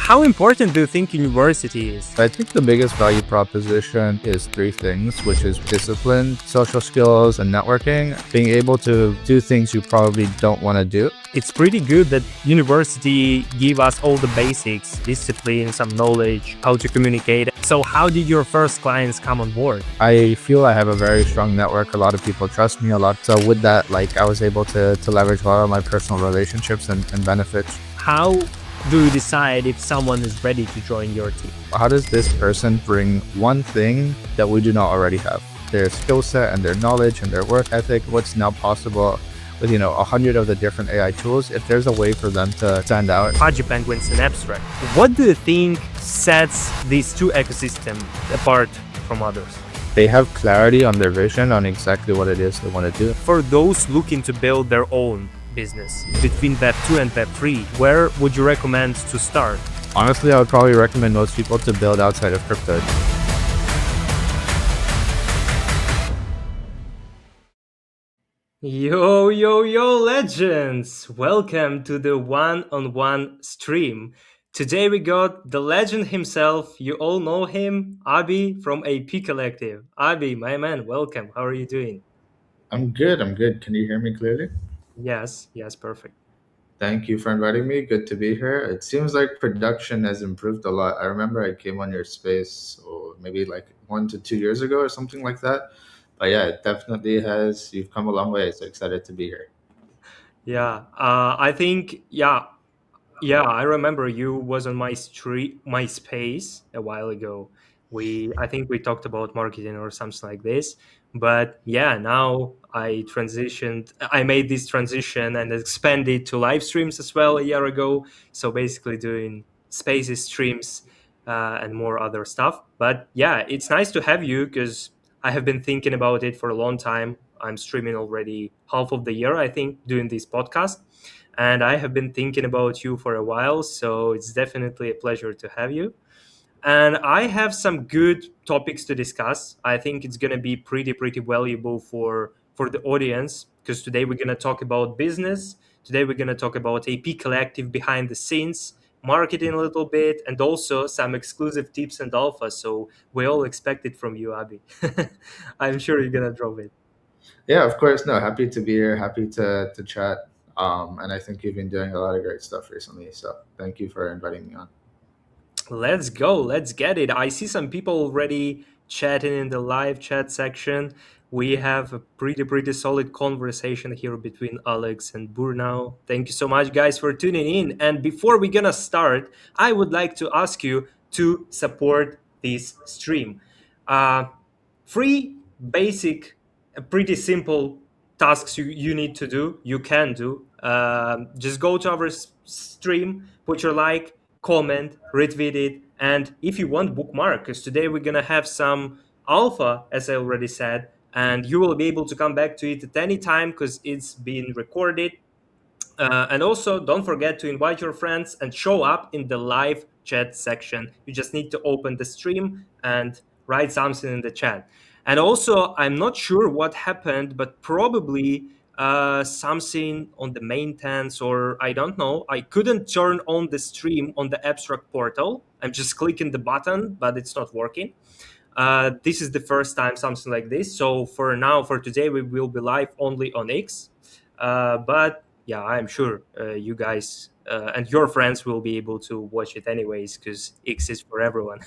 how important do you think university is? I think the biggest value proposition is three things, which is discipline, social skills, and networking. Being able to do things you probably don't want to do. It's pretty good that university give us all the basics, discipline, some knowledge, how to communicate. So how did your first clients come on board? I feel I have a very strong network. A lot of people trust me a lot. So with that, I was able to leverage a lot of my personal relationships and benefits. How do you decide if someone is ready to join your team? How does this person bring one thing that we do not already have? Their skill set and their knowledge and their work ethic, what's now possible with 100 of the different AI tools, if there's a way for them to stand out. Pudgy Penguins and Abstract. What do you think sets these two ecosystems apart from others? They have clarity on their vision on exactly what it is they want to do. For those looking to build their own business between Web 2 and Web 3, where would you recommend to start? Honestly, I would probably recommend most people to build outside of crypto. Yo, yo, yo, legends! Welcome to the one-on-one stream. Today we got the legend himself. You all know him, Abhi from AP Collective. Abhi, my man, welcome. How are you doing? I'm good. I'm good. Can you hear me clearly? Yes, perfect. Thank you for inviting me. Good to be here. It seems like production has improved a lot. I remember I came on your space maybe like 1 to 2 years ago or something like that. But yeah, it definitely has. You've come a long way. So excited to be here. Yeah, I think, yeah, I remember you was on my space a while ago. I think we talked about marketing or something like this. But yeah, now I made this transition and expanded to live streams as well a year ago. So basically doing spaces, streams, and more other stuff. But yeah, it's nice to have you because I have been thinking about it for a long time. I'm streaming already half of the year, I think, doing this podcast, and I have been thinking about you for a while, so it's definitely a pleasure to have you. And I have some good topics to discuss. I think it's going to be pretty valuable for the audience because today we're going to talk about business. Today we're going to talk about AP Collective behind the scenes, marketing a little bit, and also some exclusive tips and alpha. So we all expect it from you, Abhi. I'm sure you're going to drop it. Yeah, of course. No, happy to be here. Happy to chat. And I think you've been doing a lot of great stuff recently. So thank you for inviting me on. Let's go. Let's get it. I see some people already chatting in the live chat section. We have a pretty solid conversation here between Alex and Burnau. Thank you so much, guys, for tuning in. And before we're gonna start, I would like to ask you to support this stream. Uh, Three basic, pretty simple tasks you need to do, you can do. Just go to our stream, put your like, comment, retweet it, and if you want, bookmark, because today we're going to have some alpha, as I already said, and you will be able to come back to it at any time because it's being recorded. And also, don't forget to invite your friends and show up in the live chat section. You just need to open the stream and write something in the chat. And also, I'm not sure what happened, but probably something on the maintenance, or I don't know. I couldn't turn on the stream on the abstract portal. I'm just clicking the button, but it's not working. This is the first time something like this. So for now, for today, we will be live only on X. But yeah, I'm sure you guys and your friends will be able to watch it anyways because X is for everyone.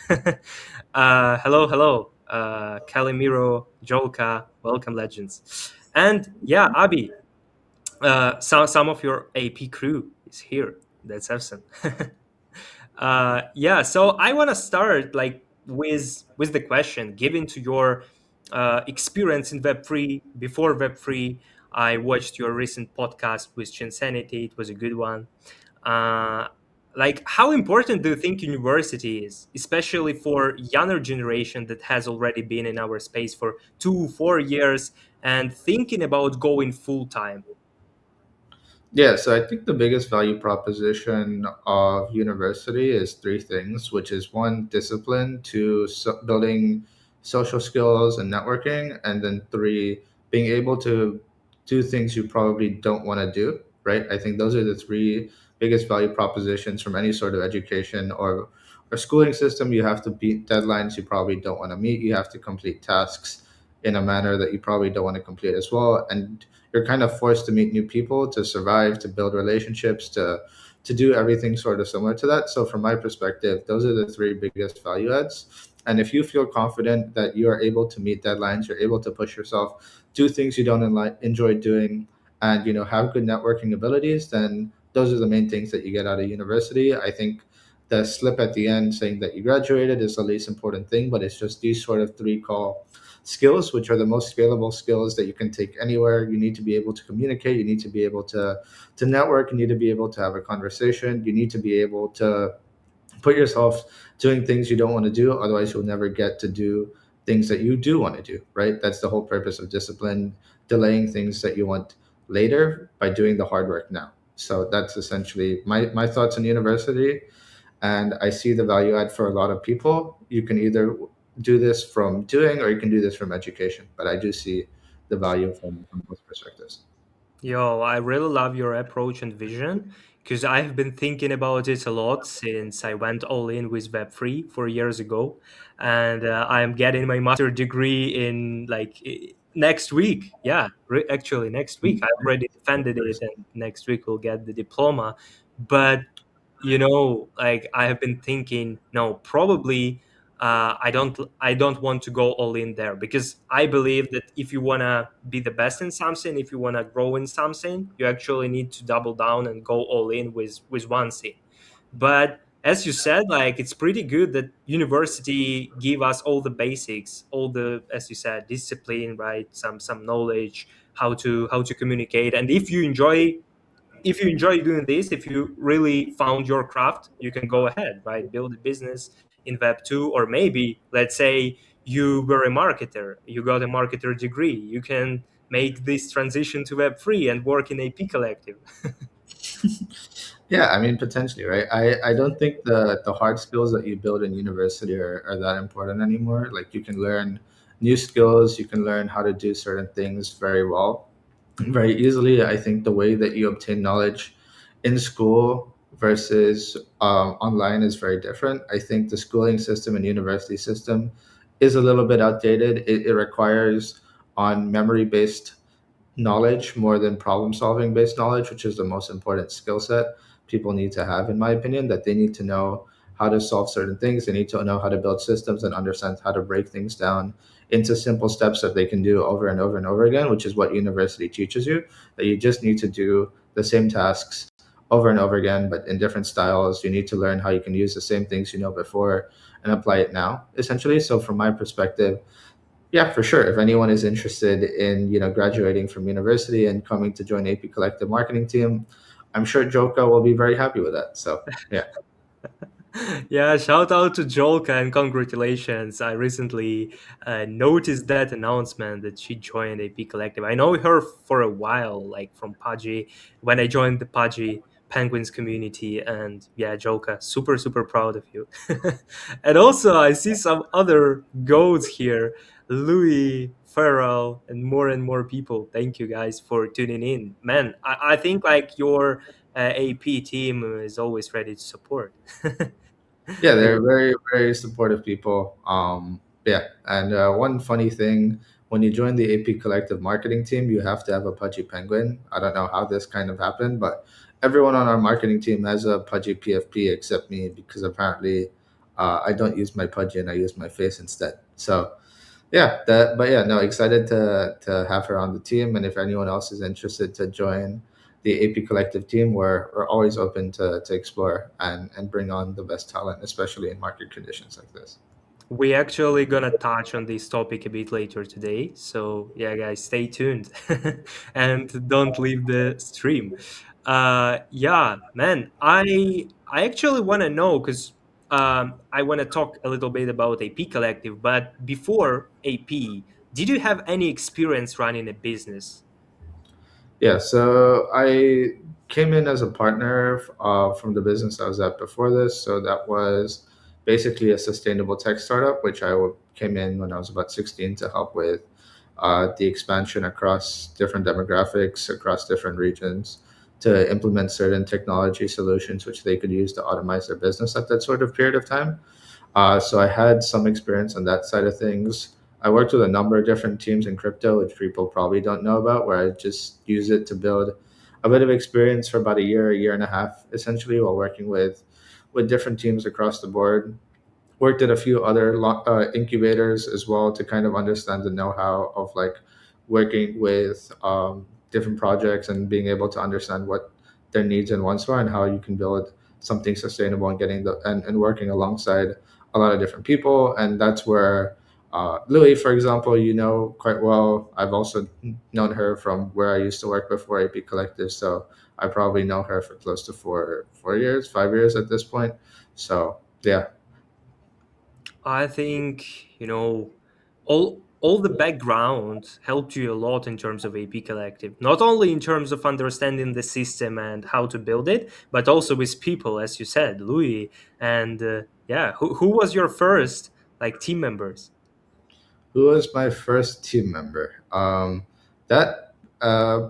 Hello, Calimiro, Jolka, welcome, legends. And yeah, Abhi, some of your AP crew is here. That's awesome. Yeah, so I want to start like with the question given to your experience in Web3 before Web3. I watched your recent podcast with Chinsanity. It was a good one. Uh, like, how important do you think university is, especially for younger generation that has already been in our space for 2 4 years and thinking about going full time? Yeah, so I think the biggest value proposition of university is three things, which is one, discipline, two, building social skills and networking, and then three, being able to do things you probably don't want to do, right? I think those are the three biggest value propositions from any sort of education or schooling system. You have to beat deadlines you probably don't want to meet. You have to complete tasks in a manner that you probably don't want to complete as well. And you're kind of forced to meet new people, to survive, to build relationships, to do everything sort of similar to that. So from my perspective, those are the three biggest value adds. And if you feel confident that you are able to meet deadlines, you're able to push yourself, do things you don't enjoy doing, and have good networking abilities, then those are the main things that you get out of university. I think the slip at the end saying that you graduated is the least important thing, but it's just these sort of three call skills, which are the most scalable skills that you can take anywhere. You need to be able to communicate. You need to be able to network. You need to be able to have a conversation. You need to be able to put yourself doing things you don't want to do. Otherwise, you'll never get to do things that you do want to do. Right? That's the whole purpose of discipline: delaying things that you want later by doing the hard work now. So that's essentially my thoughts on university, and I see the value add for a lot of people. You can either do this from doing or you can do this from education, but I do see the value from both perspectives. Yo, I really love your approach and vision because I've been thinking about it a lot since I went all in with Web3 4 years ago. And I'm getting my master degree in like next week. Yeah, actually, next week. I already defended it, and next week we'll get the diploma. But like I have been thinking, no, probably I don't want to go all in there because I believe that if you want to be the best in something, if you want to grow in something, you actually need to double down and go all in with one thing. But as you said, like it's pretty good that university give us all the basics, all the, as you said, discipline, right? Some knowledge, how to communicate. And if you enjoy doing this, if you really found your craft, you can go ahead, right? Build a business in Web 2, or maybe, let's say, you were a marketer, you got a marketer degree, you can make this transition to Web 3 and work in AP Collective. Yeah, I mean, potentially, right? I don't think the hard skills that you build in university are that important anymore. Like, you can learn new skills, you can learn how to do certain things very well, very easily. I think the way that you obtain knowledge in school versus online is very different. I think the schooling system and university system is a little bit outdated. It requires on memory based knowledge more than problem solving based knowledge, which is the most important skill set people need to have, in my opinion. That they need to know how to solve certain things. They need to know how to build systems and understand how to break things down into simple steps that they can do over and over and over again, which is what university teaches you. That you just need to do the same tasks over and over again, but in different styles. You need to learn how you can use the same things you know before and apply it now, essentially. So, from my perspective, yeah, for sure. If anyone is interested in graduating from university and coming to join AP Collective marketing team, I'm sure Joka will be very happy with that. So yeah. Yeah, shout out to Jolka and congratulations. I recently noticed that announcement that she joined AP Collective. I know her for a while, like from Pudgy, when I joined the Pudgy Penguins community. And yeah, Jolka, super, super proud of you. And also, I see some other goats here, Louis, Farrell, and more people. Thank you guys for tuning in. Man, I think like your AP team is always ready to support. Yeah, They they're very, very supportive people. Yeah, and one funny thing, when you join the AP Collective marketing team, you have to have a Pudgy Penguin. I don't know how this kind of happened, but everyone on our marketing team has a Pudgy PFP except me, because apparently I don't use my Pudgy and I use my face instead. So yeah, but yeah, no, excited to have her on the team. And if anyone else is interested to join the AP Collective team, we're always open to explore and bring on the best talent, especially in market conditions like this. We actually gonna touch on this topic a bit later today. So yeah, guys, stay tuned and don't leave the stream. Yeah, man, I actually want to know because I want to talk a little bit about AP Collective. But before AP, did you have any experience running a business? Yeah, so I came in as a partner from the business I was at before this. So that was basically a sustainable tech startup, which came in when I was about 16 to help with, the expansion across different demographics, across different regions. to implement certain technology solutions which they could use to automate their business at that sort of period of time. So I had some experience on that side of things. I worked with a number of different teams in crypto, which people probably don't know about, where I just use it to build a bit of experience for about a year and a half, essentially, while working with different teams across the board. Worked at a few other incubators as well to kind of understand the know-how of like working with different projects and being able to understand what their needs and wants are and how you can build something sustainable and getting and working alongside a lot of different people. And that's where Louis, for example, you know quite well. I've also known her from where I used to work before AP Collective, so I probably know her for close to 4 years, 5 years at this point. So yeah. I think, all the background helped you a lot in terms of AP Collective. Not only in terms of understanding the system and how to build it, but also with people, as you said, Louis. And yeah, who was your first like team members? Who was my first team member? That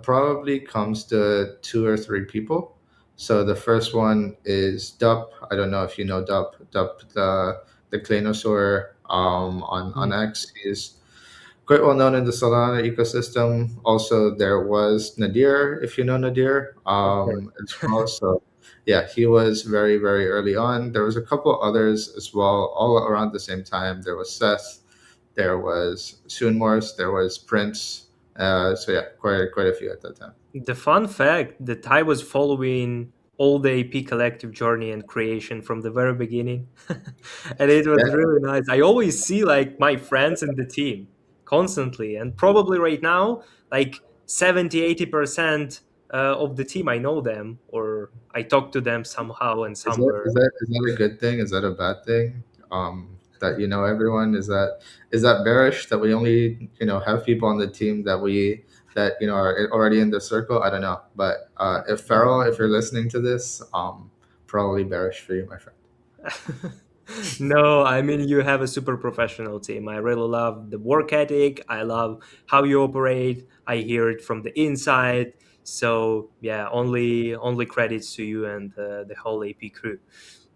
probably comes to two or three people. So the first one is Dup. I don't know if you know Dup. Dup, the Claynosaur on Hmm. X. He's quite well known in the Solana ecosystem. Also, there was Nadir, if you know Nadir, Of course. as well. So, yeah, he was very, very early on. There was a couple others as well, all around the same time. There was Seth, there was Soonmorse, there was Prince. So yeah, quite a few at that time. The fun fact that I was following all the AP collective journey and creation from the very beginning. And it was Yeah, really nice. I always see like my friends in the team constantly. And probably right now, like 70-80% of the team, I know them or I talk to them somehow and somewhere. is that a good thing? Is that a bad thing? That you know everyone is that bearish that we only have people on the team that are already in the circle. I don't know, but if Farrell, if you're listening to this, probably bearish for you, my friend. No, I mean you have a super professional team. I really love the work ethic. I love how you operate. I hear it from the inside. So yeah, only credits to you and the whole AP crew.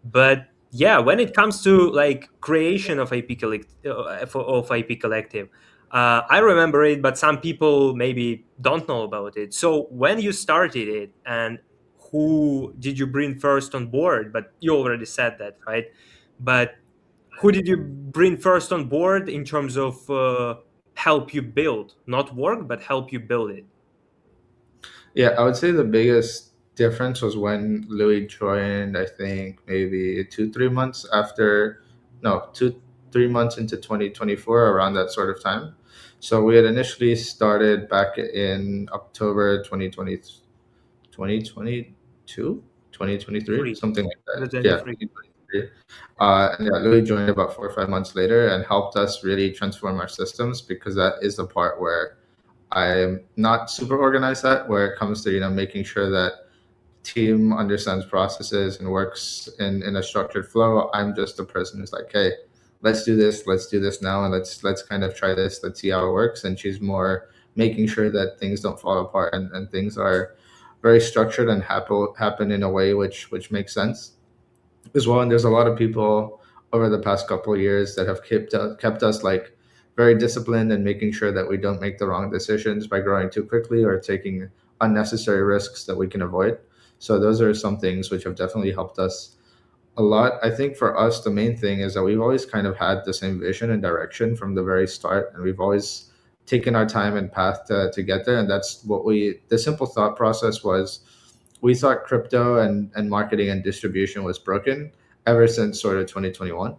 But yeah, when it comes to like creation of of IP collective, I remember it, but some people maybe don't know about it. So when you started it, and who did you bring first on board? But you already said that, right? But who did you bring first on board in terms of help you build, not work, but help you build it? Yeah, I would say the biggest difference was when Louis joined, I think maybe 2, 3 months after, no, 2, 3 months into 2024, around that sort of time. So we had initially started back in October 2022, 2023, Free, something like that. Yeah, 2023. 2023. And yeah, Louis joined about 4 or 5 months later and helped us really transform our systems because that is the part where I'm not super organized at where it comes to making sure that team understands processes and works in a structured flow. I'm just the person who's like, hey, let's do this now, and let's kind of try this, let's see how it works. And she's more making sure that things don't fall apart and things are very structured and happen in a way which makes sense as well. And there's a lot of people over the past couple of years that have kept us like very disciplined and making sure that we don't make the wrong decisions by growing too quickly or taking unnecessary risks that we can avoid. So those are some things which have definitely helped us a lot. I think for us, the main thing is that we've always kind of had the same vision and direction from the very start, and we've always taken our time and path to get there. And that's what the simple thought process was we thought crypto and marketing and distribution was broken ever since sort of 2021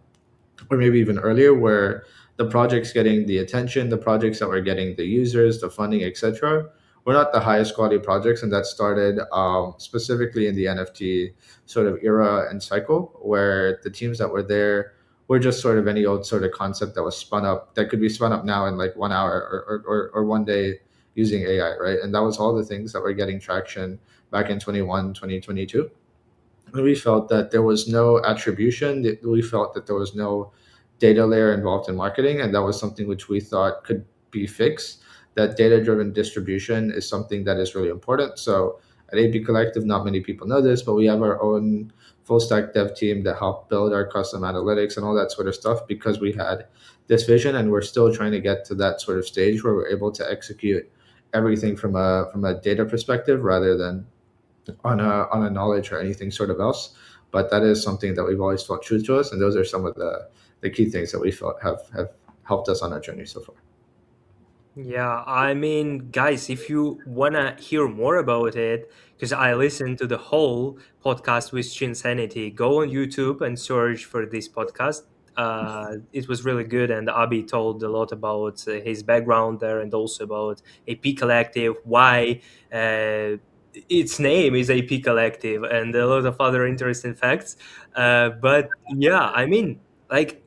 or maybe even earlier, where the projects getting the attention, the projects that were getting the users, the funding, etc., were not the highest quality projects, and that started specifically in the NFT sort of era and cycle, where the teams that were there were just sort of any old sort of concept that was spun up that could be spun up now in like 1 hour or one day using AI, right? And that was all the things that were getting traction back in 2022. And we felt that there was no attribution. That we felt that there was no data layer involved in marketing, and that was something which we thought could be fixed. That data driven distribution is something that is really important. So at AP Collective, not many people know this, but we have our own full stack dev team that help build our custom analytics and all that sort of stuff because we had this vision, and we're still trying to get to that sort of stage where we're able to execute everything from a data perspective rather than on a knowledge or anything sort of else. But that is something that we've always felt true to us, and those are some of the key things that we felt have helped us on our journey so far. Yeah, I mean, guys, if you wanna hear more about it, because I listened to the whole podcast with Chinsanity, go on YouTube and search for this podcast. It was really good, and Abhi told a lot about his background there, and also about AP Collective, why uh, its name is AP Collective, and a lot of other interesting facts. But yeah, I mean, like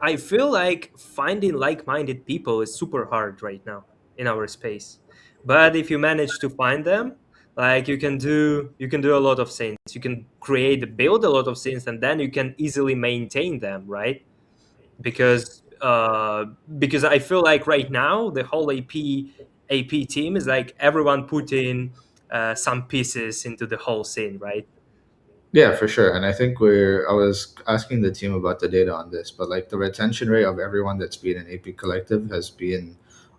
I feel like finding like-minded people is super hard right now in our space. But if you manage to find them, like you can do a lot of things. You can build a lot of things, and then you can easily maintain them, right? Because I feel like right now the whole AP team is like everyone putting some pieces into the whole scene, right? Yeah, for sure. And I think I was asking the team about the data on this, but like the retention rate of everyone that's been in AP Collective has been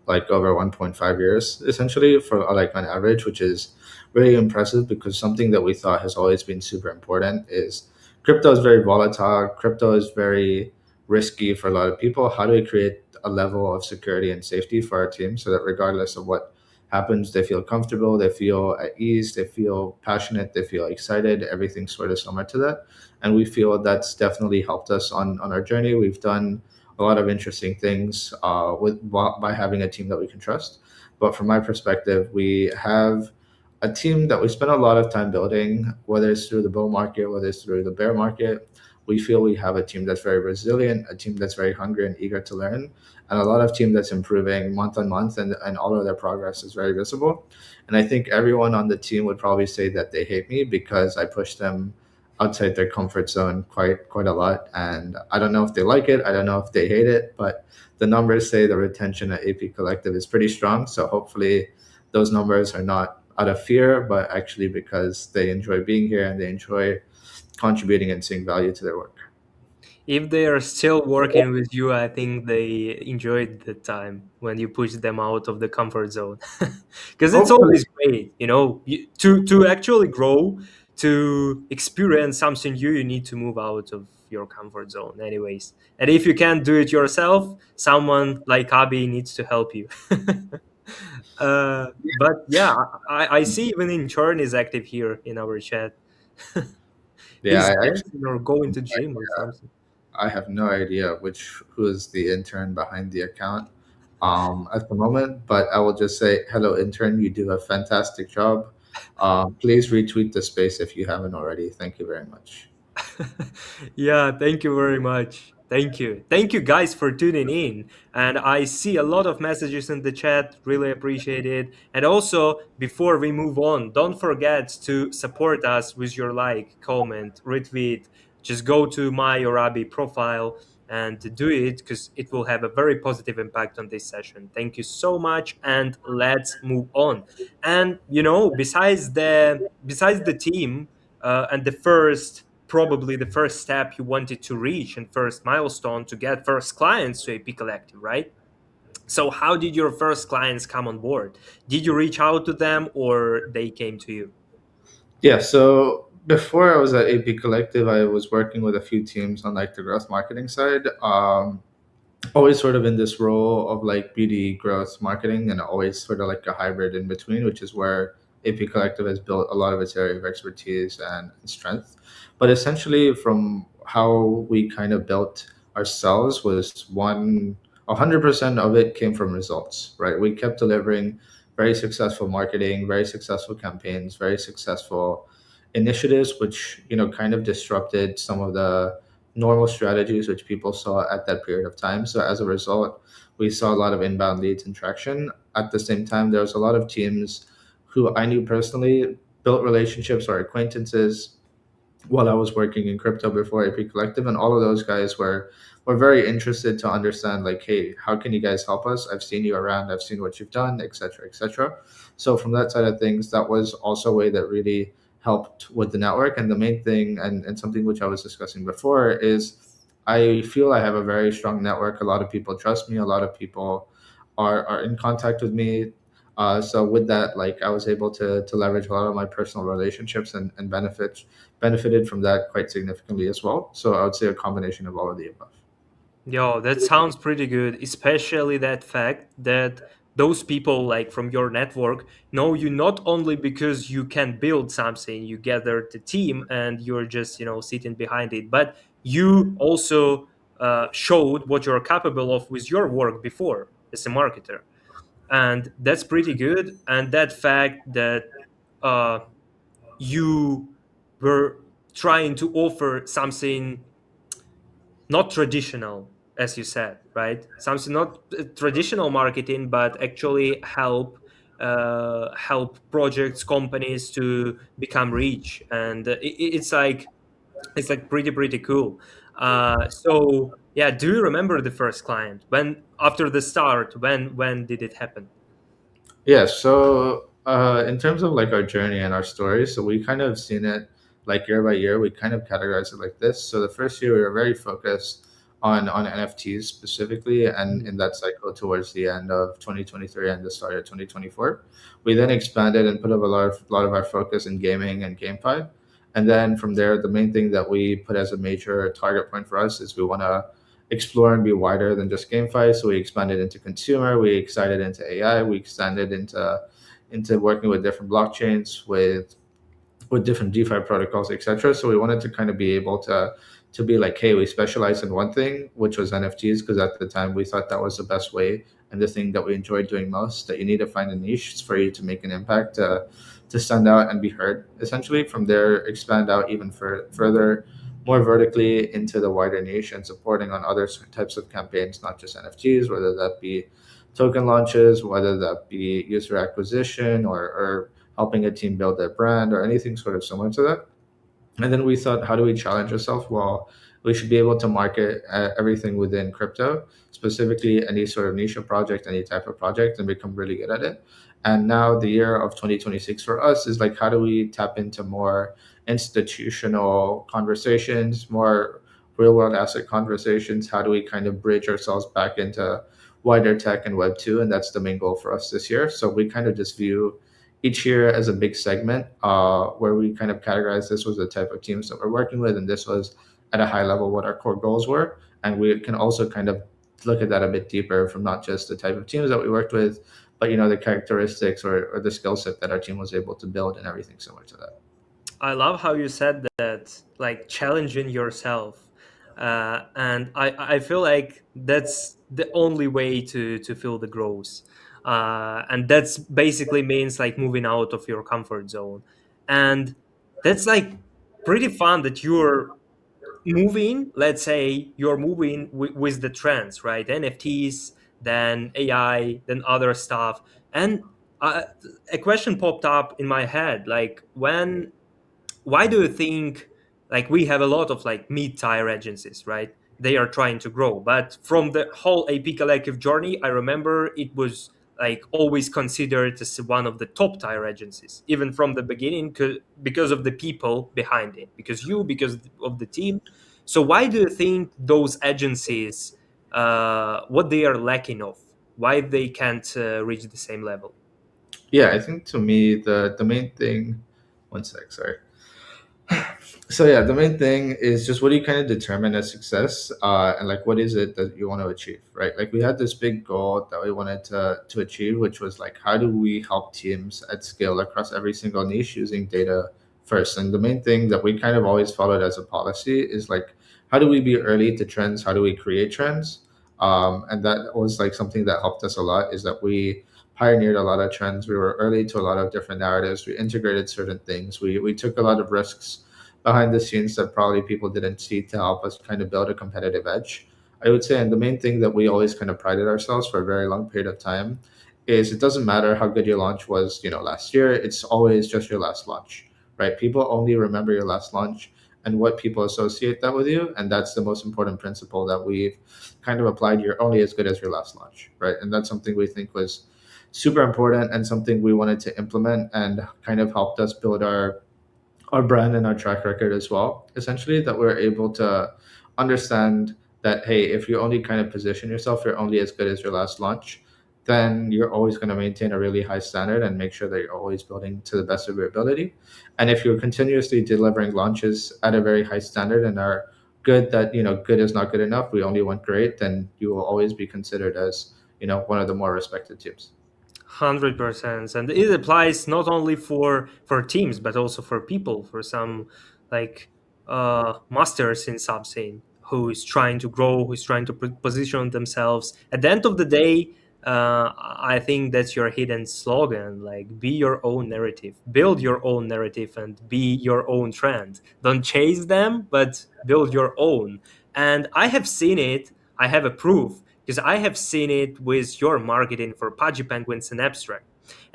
like over 1.5 years essentially for like on average, which is really impressive because something that we thought has always been super important is crypto is very volatile. Crypto is very risky for a lot of people. How do we create a level of security and safety for our team so that regardless of what happens, they feel comfortable, they feel at ease, they feel passionate, they feel excited, everything's sort of similar to that. And we feel that's definitely helped us on our journey. We've done a lot of interesting things by having a team that we can trust. But from my perspective, we have a team that we spend a lot of time building, whether it's through the bull market, whether it's through the bear market. We feel we have a team that's very resilient, a team that's very hungry and eager to learn, and a lot of team that's improving month on month, and all of their progress is very visible. And I think everyone on the team would probably say that they hate me because I push them outside their comfort zone quite a lot. And I don't know if they like it, I don't know if they hate it, but the numbers say the retention at AP Collective is pretty strong. So hopefully those numbers are not out of fear, but actually because they enjoy being here and they enjoy contributing and seeing value to their work. If they are still working with you, I think they enjoyed the time when you push them out of the comfort zone. Because it's Hopefully. always great, to actually grow, to experience something new, you need to move out of your comfort zone, anyways. And if you can't do it yourself, someone like Abby needs to help you. But yeah, I see even in Churn is active here in our chat. Yeah, He's I actually dancing or going to gym or something. I have no idea who is the intern behind the account at the moment, but I will just say hello, intern. You do a fantastic job. Please retweet the space if you haven't already. Thank you very much. Yeah, thank you very much. Thank you. Thank you guys for tuning in. And I see a lot of messages in the chat. Really appreciate it. And also, before we move on, don't forget to support us with your like, comment, retweet. Just go to my Orabi profile and do it because it will have a very positive impact on this session. Thank you so much. And let's move on. And besides the team and the first probably the first step you wanted to reach and first milestone to get first clients to AP Collective, right? So how did your first clients come on board? Did you reach out to them or they came to you? Yeah, so before I was at AP Collective, I was working with a few teams on like the growth marketing side. Always sort of in this role of like BD growth marketing and always sort of like a hybrid in between, which is where AP Collective has built a lot of its area of expertise and strength. But essentially, from how we kind of built ourselves was 100% of it came from results, right? We kept delivering very successful marketing, very successful campaigns, very successful initiatives, which, kind of disrupted some of the normal strategies which people saw at that period of time. So as a result, we saw a lot of inbound leads and traction. At the same time, there was a lot of teams who I knew personally, built relationships or acquaintances while I was working in crypto before AP Collective, and all of those guys were very interested to understand like, hey, how can you guys help us? I've seen you around, I've seen what you've done, etc., etc. So from that side of things, that was also a way that really helped with the network. And the main thing, and something which I was discussing before, is I feel I have a very strong network. A lot of people trust me. A lot of people are in contact with me. So with that, like I was able to leverage a lot of my personal relationships and benefited from that quite significantly as well. So I would say a combination of all of the above. Yo, that sounds pretty good, especially that fact that those people like from your network know you not only because you can build something, you gather the team and you're just, sitting behind it, but you also showed what you're capable of with your work before as a marketer. And that's pretty good. And that fact that uh, you were trying to offer something not traditional, as you said, right? Something not traditional marketing, but actually help projects, companies to become rich, and it's like pretty cool. So yeah, do you remember the first client? When after the start, when did it happen? Yeah, so in terms of like our journey and our story, so we kind of seen it like year by year. We kind of categorize it like this. So the first year we were very focused on NFTs specifically, and in that cycle towards the end of 2023 and the start of 2024, we then expanded and put up a lot of our focus in gaming and GameFi. And then from there, the main thing that we put as a major target point for us is we want to explore and be wider than just GameFi. So we expanded into consumer, we extended into AI, we extended into working with different blockchains, with different DeFi protocols, etc. So we wanted to kind of be able to be like, hey, we specialize in one thing, which was NFTs, because at the time we thought that was the best way and the thing that we enjoyed doing most. That you need to find a niche for you to make an impact, to stand out and be heard. Essentially, from there, expand out even further, more vertically into the wider niche and supporting on other types of campaigns, not just NFTs, whether that be token launches, whether that be user acquisition or helping a team build their brand or anything sort of similar to that. And then we thought, how do we challenge ourselves? Well, we should be able to market everything within crypto, specifically any sort of niche project, any type of project, and become really good at it. And now the year of 2026 for us is like, how do we tap into more institutional conversations, more real world asset conversations? How do we kind of bridge ourselves back into wider tech and Web 2? And that's the main goal for us this year. So we kind of just view each year as a big segment, where we kind of categorize this was the type of teams that we're working with, and this was at a high level what our core goals were. And we can also kind of look at that a bit deeper from not just the type of teams that we worked with, but the characteristics or the skill set that our team was able to build and everything similar to that. I love how you said that, like challenging yourself, and I feel like that's the only way to feel the growth, and that's basically means like moving out of your comfort zone, and that's like pretty fun that you're moving. Let's say you're moving with the trends, right? NFTs, then AI, then other stuff, and uh, a question popped up in my head, like why do you think like we have a lot of like mid-tier agencies, right? They are trying to grow, but from the whole AP Collective journey, I remember it was like always considered as one of the top tier agencies, even from the beginning, because of the people behind it, because of the team. So why do you think those agencies, what they are lacking of, why they can't reach the same level? Yeah, I think to me the main thing. One sec, sorry. So yeah, the main thing is just what do you kind of determine as success, and like what is it that you want to achieve, right? Like we had this big goal that we wanted to achieve, which was like how do we help teams at scale across every single niche using data first. And the main thing that we kind of always followed as a policy is like how do we be early to trends, how do we create trends, and that was like something that helped us a lot, is that we pioneered a lot of trends, we were early to a lot of different narratives, we integrated certain things, we took a lot of risks behind the scenes that probably people didn't see to help us kind of build a competitive edge, I would say. And the main thing that we always kind of prided ourselves for a very long period of time is it doesn't matter how good your launch was, last year, it's always just your last launch, right? People only remember your last launch. and what people associate that with you. And that's the most important principle that we've kind of applied. You're only as good as your last launch, right? And that's something we think was super important and something we wanted to implement and kind of helped us build our brand and our track record as well. Essentially, that we're able to understand that, hey, if you only kind of position yourself, you're only as good as your last launch, then you're always going to maintain a really high standard and make sure that you're always building to the best of your ability. And if you're continuously delivering launches at a very high standard and are good, that, good is not good enough, we only want great, then you will always be considered as, one of the more respected teams. 100%, and it applies not only for teams but also for people, for some like masters in subscene who is trying to grow, who is trying to position themselves. At the end of the day, I think that's your hidden slogan, like be your own narrative, build your own narrative, and be your own trend. Don't chase them, but build your own. And I have seen it, I have a proof, because I have seen it with your marketing for Pudgy Penguins and Abstract.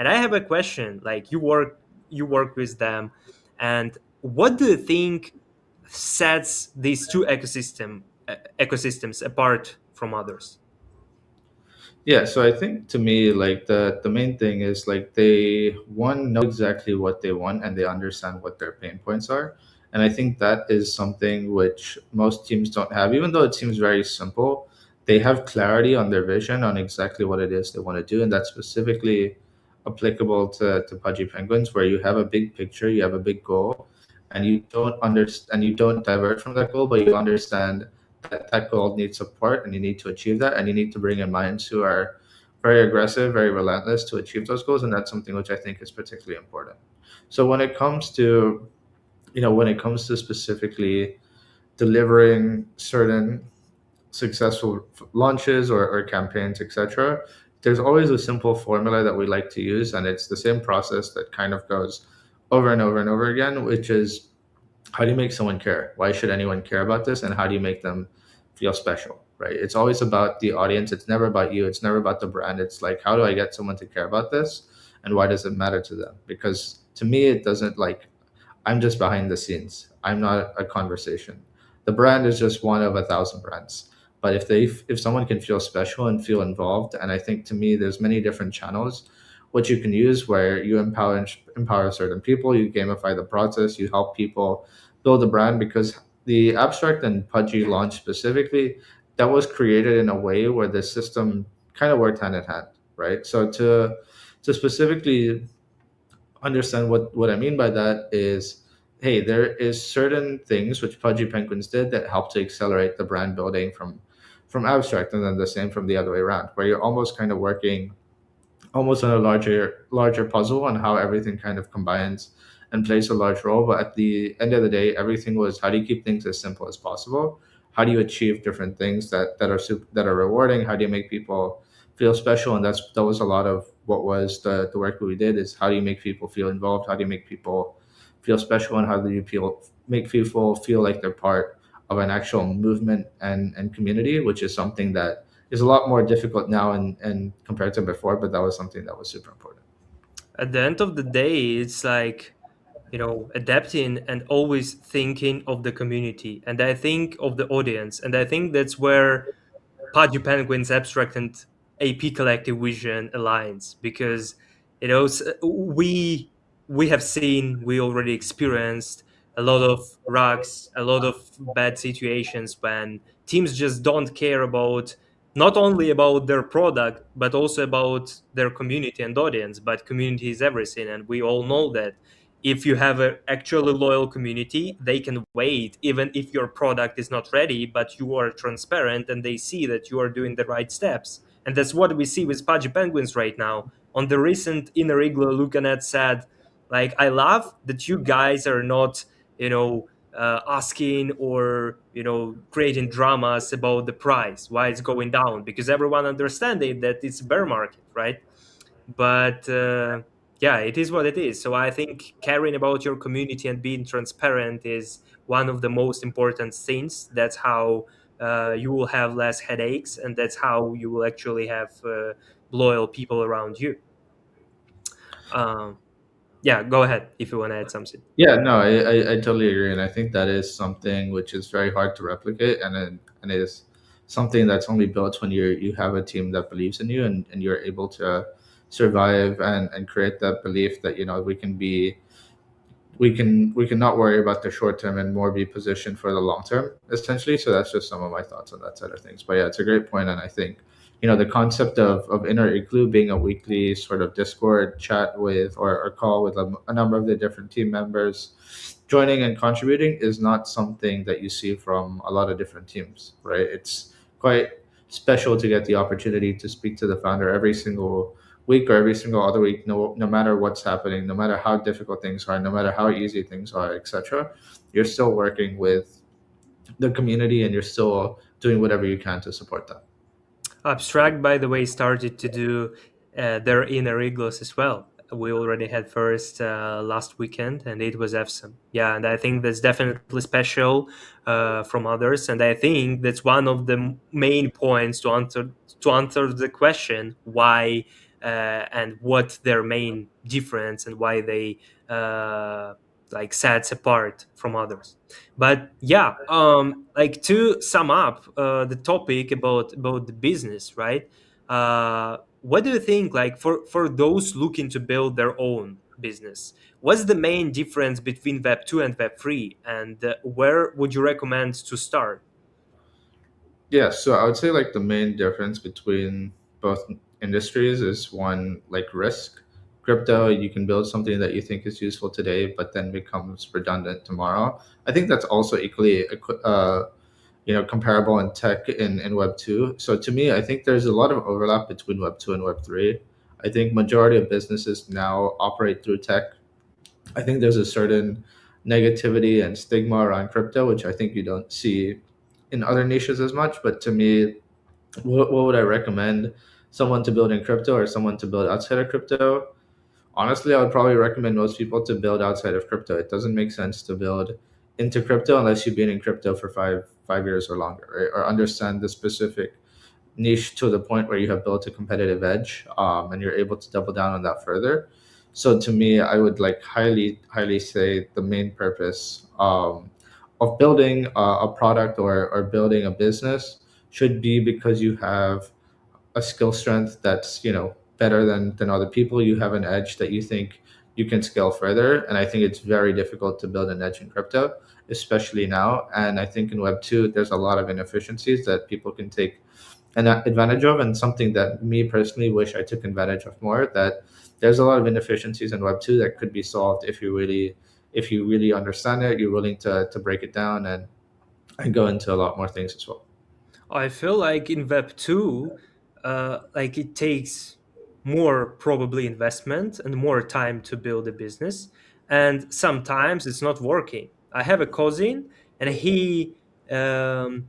And I have a question: like you work with them, and what do you think sets these two ecosystems apart from others? Yeah, so I think to me, like the main thing is like they one know exactly what they want and they understand what their pain points are, and I think that is something which most teams don't have. Even though it seems very simple, they have clarity on their vision on exactly what it is they want to do, and that's specifically applicable to Pudgy Penguins, where you have a big picture, you have a big goal, and you don't understand and you don't divert from that goal, but you understand that goal needs support and you need to achieve that, and you need to bring in minds who are very aggressive, very relentless to achieve those goals, and that's something which I think is particularly important. So when it comes to specifically delivering certain successful launches or campaigns, etc., there's always a simple formula that we like to use, and it's the same process that kind of goes over and over and over again, which is, how do you make someone care? Why should anyone care about this? And how do you make them feel special? Right? It's always about the audience. It's never about you. It's never about the brand. It's like, how do I get someone to care about this? And why does it matter to them? Because to me, it doesn't, like, I'm just behind the scenes. I'm not a conversation. The brand is just one of a thousand brands. But if someone can feel special and feel involved, and I think to me, there's many different channels which you can use where you empower certain people, you gamify the process, you help people build a brand, because the abstract and Pudgy launch specifically, that was created in a way where the system kind of worked hand in hand, right? So to specifically understand what I mean by that is, hey, there is certain things which Pudgy Penguins did that helped to accelerate the brand building from abstract, and then the same from the other way around, where you're almost kind of working almost on a larger puzzle on how everything kind of combines and plays a large role. But at the end of the day, everything was, how do you keep things as simple as possible? How do you achieve different things that are rewarding? How do you make people feel special? And that was a lot of what was the work that we did, is how do you make people feel involved? How do you make people feel special? And how do you make people feel like they're part of an actual movement and community, which is something that is a lot more difficult now and compared to before, but that was something that was super important. At the end of the day, it's like, adapting and always thinking of the community, and I think of the audience, and I think that's where Pudgy Penguins Abstract and AP Collective Vision aligns, because we have seen, we already experienced a lot of rugs, a lot of bad situations when teams just don't care about, not only about their product but also about their community and audience. But community is everything, and we all know that if you have an actually loyal community, they can wait even if your product is not ready, but you are transparent and they see that you are doing the right steps. And that's what we see with Pudgy Penguins right now. On the recent Inner Igloo, Lucanet said, like, I love that you guys are not, asking or, creating dramas about the price, why it's going down, because everyone understanding that it's bear market, right? But yeah, it is what it is. So I think caring about your community and being transparent is one of the most important things. That's how you will have less headaches, and that's how you will actually have loyal people around you. um, Yeah, go ahead if you want to add something. Yeah, no, I totally agree, and I think that is something which is very hard to replicate, and it is something that's only built when you have a team that believes in you, and you're able to survive and create that belief that we can not worry about the short term and more be positioned for the long term, essentially. So that's just some of my thoughts on that side of things. But yeah, it's a great point, and I think the concept of inner igloo being a weekly sort of Discord chat with or call with a number of the different team members joining and contributing is not something that you see from a lot of different teams, right? It's quite special to get the opportunity to speak to the founder every single week or every single other week, no matter what's happening, no matter how difficult things are, no matter how easy things are, etc. You're still working with the community and you're still doing whatever you can to support them. Abstract, by the way, started to do their inner igloos as well. We already had first last weekend, and it was awesome. Yeah, and I think that's definitely special from others, and I think that's one of the main points to answer the question why and what their main difference and why they uh, like sets apart from others. But yeah, like to sum up the topic about the business, right? What do you think, like for those looking to build their own business, what's the main difference between Web 2 and Web 3, and where would you recommend to start? Yeah, so I would say like the main difference between both industries is one like risk. Crypto, you can build something that you think is useful today, but then becomes redundant tomorrow. I think that's also equally comparable in tech in Web 2. So to me, I think there's a lot of overlap between Web 2 and Web 3. I think majority of businesses now operate through tech. I think there's a certain negativity and stigma around crypto, which I think you don't see in other niches as much. But to me, what would I recommend someone to build in crypto or someone to build outside of crypto? Honestly, I would probably recommend most people to build outside of crypto. It doesn't make sense to build into crypto unless you've been in crypto for five years or longer, right? Or understand the specific niche to the point where you have built a competitive edge, and you're able to double down on that further. So to me, I would like highly say the main purpose of building a product or building a business should be because you have a skill strength that's better than other people. You have an edge that you think you can scale further, and I think it's very difficult to build an edge in crypto, especially now. And I think in Web 2 there's a lot of inefficiencies that people can take an advantage of, and something that me personally wish I took advantage of more. That there's a lot of inefficiencies in Web 2 that could be solved if you really understand it, you're willing to break it down and go into a lot more things as well. I feel like in Web 2, like it takes more probably investment and more time to build a business. And sometimes it's not working. I have a cousin, and he have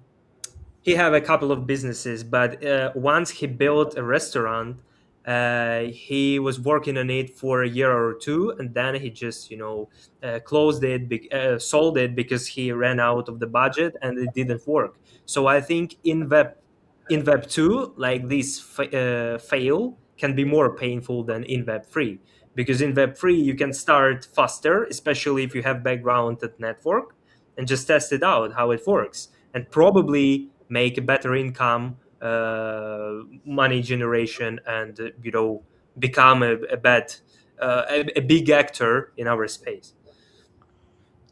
a couple of businesses, but once he built a restaurant, he was working on it for a year or two, and then he just closed it, sold it because he ran out of the budget and it didn't work. So I think in web 2, like this fail can be more painful than in Web 3, because in Web 3 you can start faster, especially if you have background at network, and just test it out how it works, and probably make a better income, money generation, and become a big actor in our space.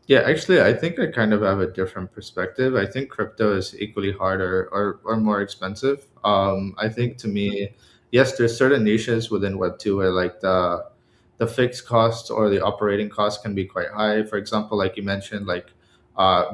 Yeah, actually, I think I kind of have a different perspective. I think crypto is equally harder or more expensive. I think to me, yes, there's certain niches within Web 2 where like the fixed costs or the operating costs can be quite high. For example, like you mentioned, like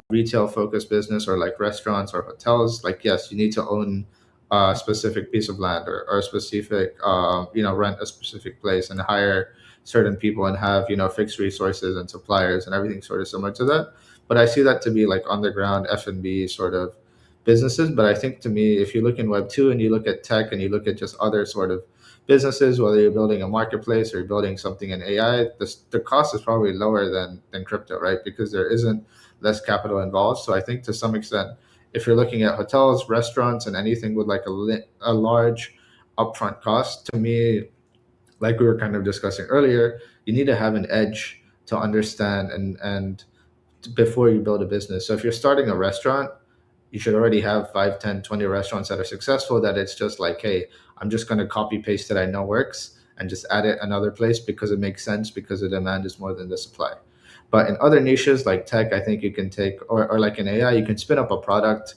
retail focused business or like restaurants or hotels. Like yes, you need to own a specific piece of land or a specific rent a specific place and hire certain people and have fixed resources and suppliers and everything sort of similar to that. But I see that to be like underground F&B sort of businesses. But I think to me, if you look in Web 2 and you look at tech and you look at just other sort of businesses, whether you're building a marketplace or you're building something in AI, the cost is probably lower than crypto, right? Because there isn't less capital involved. So I think to some extent, if you're looking at hotels, restaurants, and anything with like a large upfront cost, to me, like we were kind of discussing earlier, you need to have an edge to understand and before you build a business. So if you're starting a restaurant, you should already have 5, 10, 20 restaurants that are successful, that it's just like, hey, I'm just going to copy paste that I know works and just add it another place because it makes sense, because the demand is more than the supply. But in other niches like tech, I think you can take, or like in AI, you can spin up a product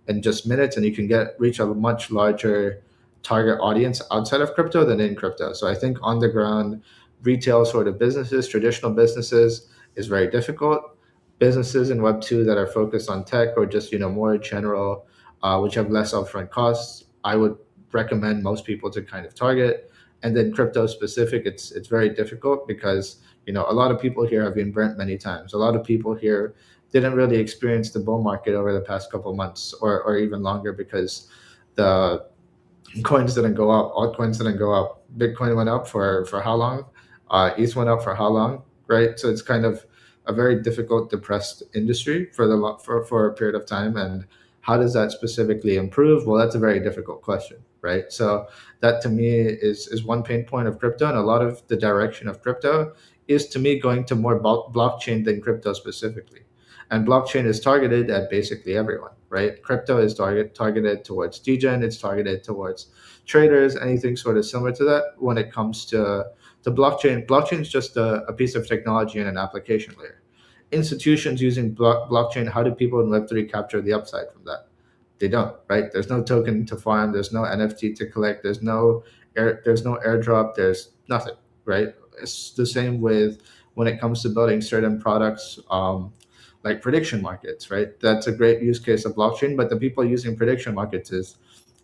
in just minutes, and you can get reach a much larger target audience outside of crypto than in crypto. So I think on the ground retail sort of businesses, traditional businesses, is very difficult. Businesses in Web 2 that are focused on tech, or just more general, which have less upfront costs, I would recommend most people to kind of target. And then crypto specific, it's very difficult because a lot of people here have been burnt many times. A lot of people here didn't really experience the bull market over the past couple months, or even longer, because the coins didn't go up, altcoins didn't go up, Bitcoin went up for how long, ETH went up for how long, right? So it's kind of a very difficult, depressed industry for a period of time. And how does that specifically improve? Well, that's a very difficult question, right? So that to me is one pain point of crypto, and a lot of the direction of crypto is to me going to more blockchain than crypto specifically. And blockchain is targeted at basically everyone, right? Crypto is targeted towards degen, it's targeted towards traders, anything sort of similar to that. When it comes to blockchain is just a piece of technology and an application layer. Institutions using blockchain, how do people in Web3 capture the upside from that? They don't, right? There's no token to farm, there's no NFT to collect, there's no airdrop, there's nothing, right? It's the same with when it comes to building certain products, like prediction markets, right? That's a great use case of blockchain, but the people using prediction markets is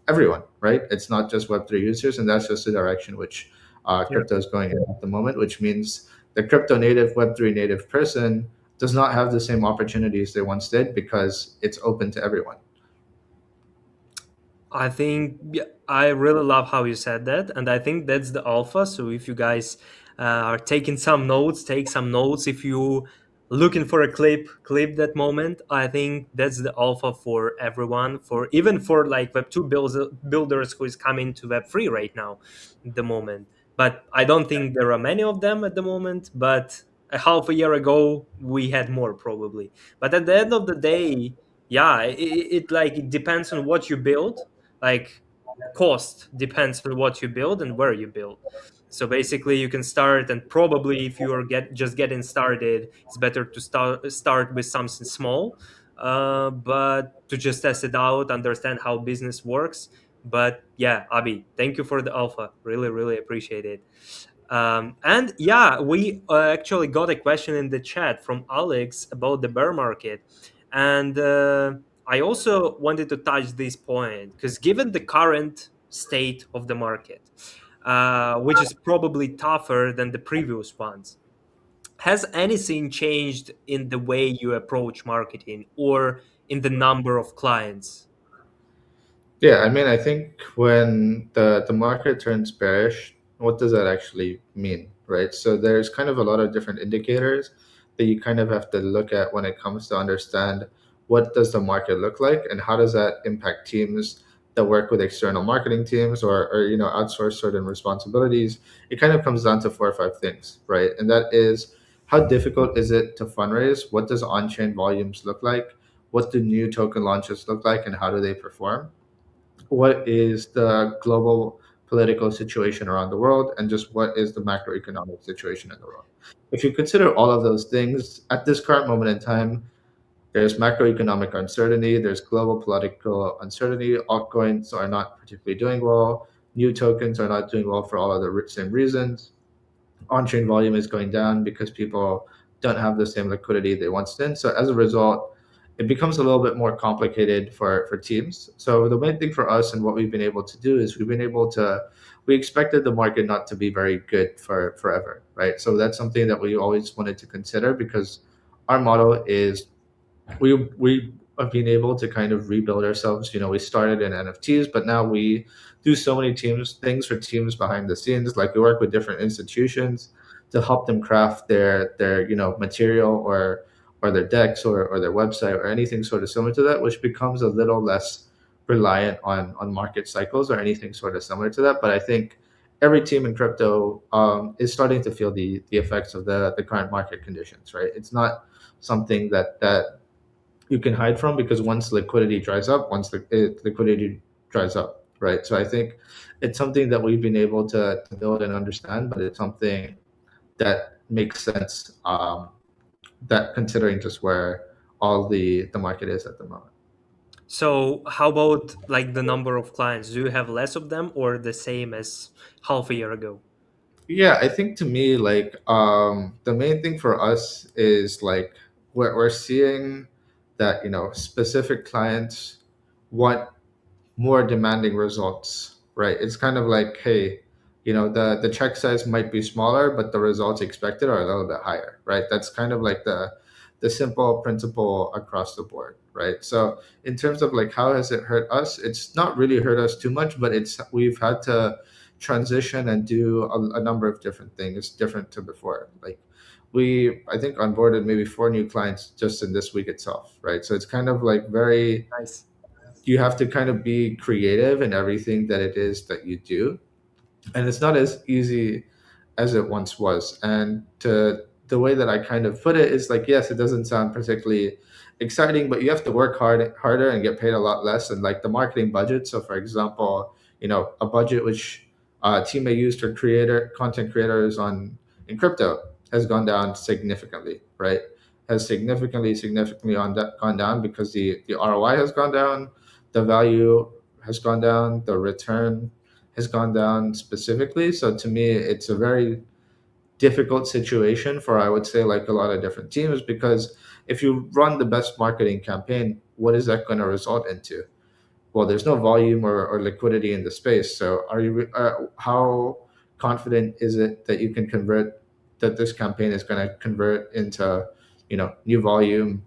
everyone, right? It's not just Web3 users, and that's just the direction which Yeah. crypto is going in at the moment, which means the crypto native, Web3 native person does not have the same opportunities they once did, because it's open to everyone. I think, yeah, I really love how you said that, and I think that's the alpha. So if you guys are taking some notes, take some notes. If you looking for a clip that moment. I think that's the alpha for everyone, for even for like Web 2 builders who is coming to Web 3 right now, at the moment. But I don't think there are many of them at the moment. But a half a year ago, we had more probably. But at the end of the day, yeah, it depends on what you build, like cost depends on what you build and where you build. So basically you can start, and probably if you are just getting started, it's better to start with something small, but to just test it out, understand how business works. But yeah, Abhi, thank you for the alpha, really really appreciate it. And yeah, we actually got a question in the chat from Alex about the bear market. And I also wanted to touch this point because given the current state of the market, which is probably tougher than the previous ones, has anything changed in the way you approach marketing or in the number of clients? Yeah, I mean, I think when the market turns bearish, what does that actually mean, right? So there's kind of a lot of different indicators that you kind of have to look at when it comes to understand what does the market look like, and how does that impact teams that work with external marketing teams, or outsource certain responsibilities. It kind of comes down to 4 or 5 things, right? And that is, how difficult is it to fundraise? What does on-chain volumes look like? What do new token launches look like, and how do they perform? What is the global political situation around the world, and just what is the macroeconomic situation in the world. If you consider all of those things at this current moment in time, there's macroeconomic uncertainty, there's global political uncertainty, altcoins are not particularly doing well, new tokens are not doing well for all of the same reasons, on-chain volume is going down because people don't have the same liquidity they once did. So as a result, it becomes a little bit more complicated for teams. So the main thing for us, and what we've been able to do, is we expected the market not to be very good for forever, right? So that's something that we always wanted to consider, because our model is we have been able to kind of rebuild ourselves. We started in NFTs, but now we do so many things for teams behind the scenes. Like, we work with different institutions to help them craft their material, or their decks, or their website, or anything sort of similar to that, which becomes a little less reliant on market cycles or anything sort of similar to that. But I think every team in crypto is starting to feel the effects of the current market conditions, right? It's not something that you can hide from, because once liquidity dries up, liquidity dries up, right? So I think it's something that we've been able to build and understand, but it's something that makes sense, that considering just where all the market is at the moment. So how about like the number of clients? Do you have less of them or the same as half a year ago? Yeah, I think to me, like, the main thing for us is like we're seeing that, specific clients want more demanding results, right? It's kind of like, hey, the check size might be smaller, but the results expected are a little bit higher, right? That's kind of like the simple principle across the board, right? So in terms of like how has it hurt us, it's not really hurt us too much, but it's we've had to transition and do a number of different things different to before. Like, we, I think, onboarded maybe 4 new clients just in this week itself, right? So it's kind of like very, Nice. you have to kind of be creative in everything that it is that you do, and it's not as easy as it once was. And the way that I kind of put it is like, yes, it doesn't sound particularly exciting, but you have to work harder and get paid a lot less. And like the marketing budget, so for example, a budget which a team may use for content creators on in crypto has gone down significantly, right? Has significantly gone down because the ROI has gone down, the value has gone down, the return has gone down specifically. So to me, it's a very difficult situation for, I would say, like a lot of different teams, because if you run the best marketing campaign, what is that going to result into? Well, there's no volume or liquidity in the space. So how confident is it that you can convert, that this campaign is going to convert into, new volume?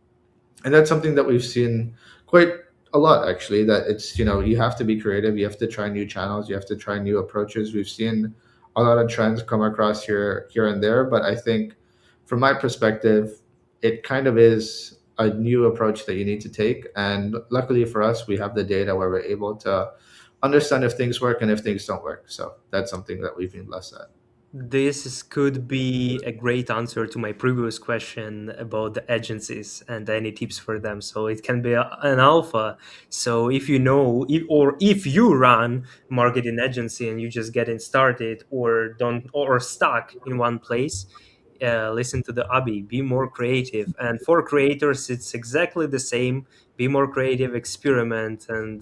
And that's something that we've seen quite a lot, actually, that it's, you have to be creative, you have to try new channels, you have to try new approaches. We've seen a lot of trends come across here and there, but I think from my perspective, it kind of is a new approach that you need to take. And luckily for us, we have the data where we're able to understand if things work and if things don't work. So that's something that we've been blessed at. Could be a great answer to my previous question about the agencies and any tips for them. So it can be an alpha. So if you know, if you run marketing agency and you just getting started or don't or stuck in one place, listen to the Abhi. Be more creative. And for creators, it's exactly the same. Be more creative, experiment, and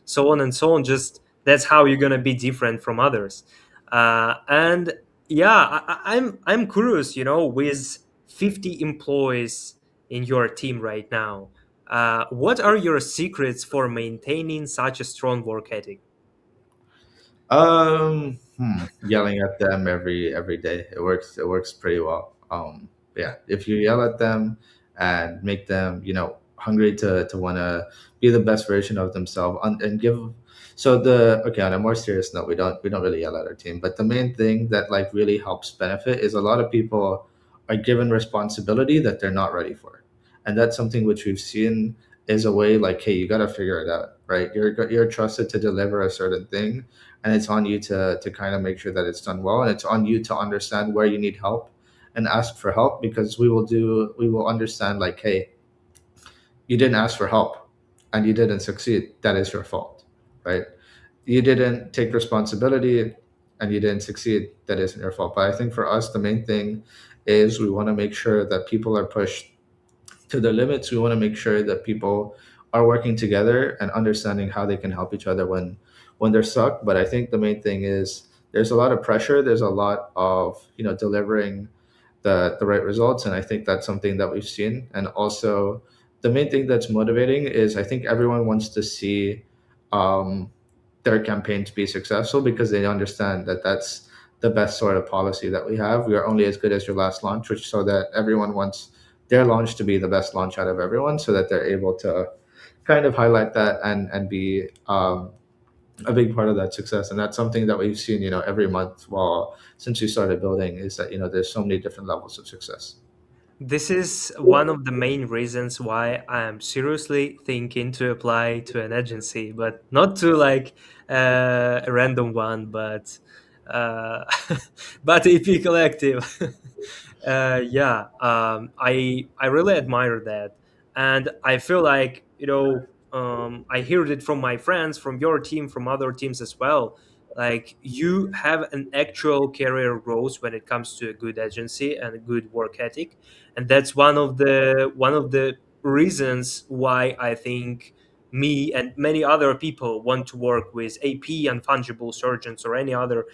so on and so on. Just that's how you're gonna be different from others. And yeah, I'm curious. With 50 employees in your team right now, what are your secrets for maintaining such a strong work ethic? Yelling at them every day. It works. It works pretty well. Yeah, if you yell at them and make them, hungry to want to be the best version of themselves, and give. So the okay, on a more serious note, we don't really yell at our team, but the main thing that like really helps benefit is a lot of people are given responsibility that they're not ready for, and that's something which we've seen is a way like, hey, you got to figure it out, right? You're trusted to deliver a certain thing, and it's on you to kind of make sure that it's done well, and it's on you to understand where you need help and ask for help, because we will understand like, hey, you didn't ask for help and you didn't succeed, that is your fault, right? You didn't take responsibility and you didn't succeed, that isn't your fault. But I think for us, the main thing is we want to make sure that people are pushed to their limits. We want to make sure that people are working together and understanding how they can help each other when they're stuck. But I think the main thing is there's a lot of pressure. There's a lot of delivering the right results, and I think that's something that we've seen. And also, the main thing that's motivating is I think everyone wants to see um, their campaign to be successful, because they understand that that's the best sort of policy that we have. We are only as good as your last launch, which so that everyone wants their launch to be the best launch out of everyone, so that they're able to kind of highlight that and be a big part of that success. And that's something that we've seen, every month while since we started building, is that there's so many different levels of success. This is one of the main reasons why I'm seriously thinking to apply to an agency, but not to like a random one, but uh, but AP Collective, yeah, I really admire that, and I feel like, I heard it from my friends, from your team, from other teams as well. Like, you have an actual career growth when it comes to a good agency and a good work ethic, and that's one of the reasons why I think me and many other people want to work with AP and fungible surgeons or any other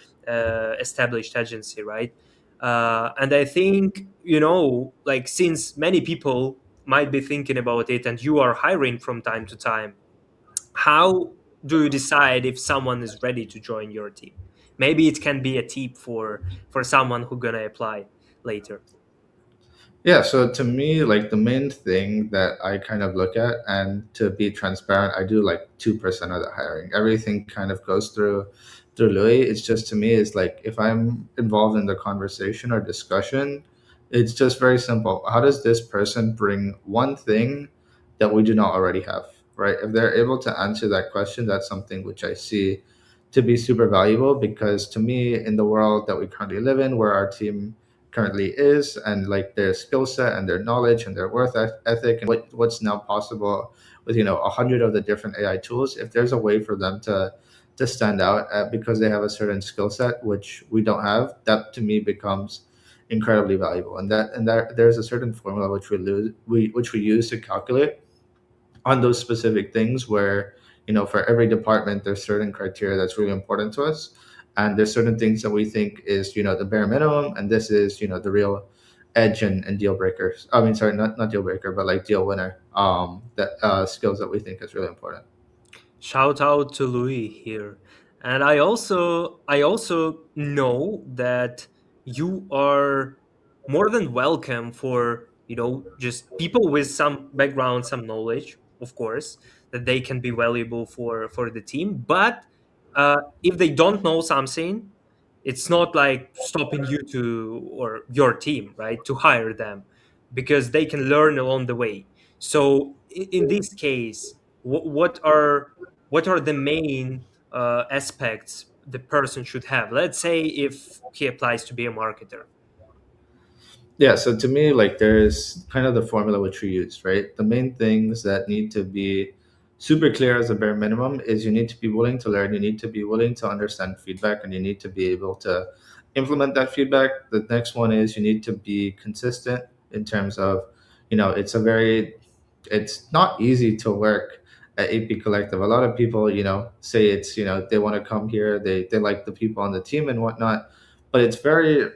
established agency, right? And I think, like, since many people might be thinking about it and you are hiring from time to time, how do you decide if someone is ready to join your team? Maybe it can be a tip for someone who gonna apply later. Yeah, so to me, like the main thing that I kind of look at, and to be transparent, I do like 2% of the hiring. Everything kind of goes through Louis. It's just, to me, is like if I'm involved in the conversation or discussion, it's just very simple. How does this person bring one thing that we do not already have? Right? If they're able to answer that question, that's something which I see to be super valuable, because to me, in the world that we currently live in, where our team currently is, and like their skill set and their knowledge and their ethic, and what's now possible with 100 of the different AI tools, if there's a way for them to stand out because they have a certain skill set which we don't have, that to me becomes incredibly valuable. And that there's a certain formula which we use to calculate on those specific things, where for every department there's certain criteria that's really important to us, and there's certain things that we think is the bare minimum, and this is the real edge and deal breakers. I mean, sorry, not deal breaker, but like deal winner, that skills that we think is really important. Shout out to Louis here. And I also know that you are more than welcome for, just people with some background, some knowledge, of course, that they can be valuable for the team. But if they don't know something, it's not like stopping you to, or your team, right, to hire them, because they can learn along the way. So in this case, what are the main aspects the person should have? Let's say if he applies to be a marketer. Yeah, so to me, like there's kind of the formula which we use, right? The main things that need to be super clear as a bare minimum is you need to be willing to learn, you need to be willing to understand feedback, and you need to be able to implement that feedback. The next one is you need to be consistent in terms of, it's not easy to work at AP Collective. A lot of people, say it's, they want to come here, they like the people on the team and whatnot, but it's very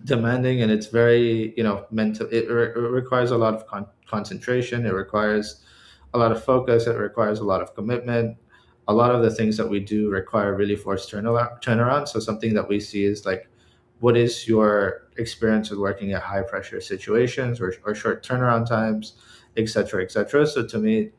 demanding, and it's very mental. It requires a lot of concentration, it requires a lot of focus, it requires a lot of commitment. A lot of the things that we do require really forced turnaround. So something that we see is like, what is your experience with working at high pressure situations, or short turnaround times, etc., etc. So to me,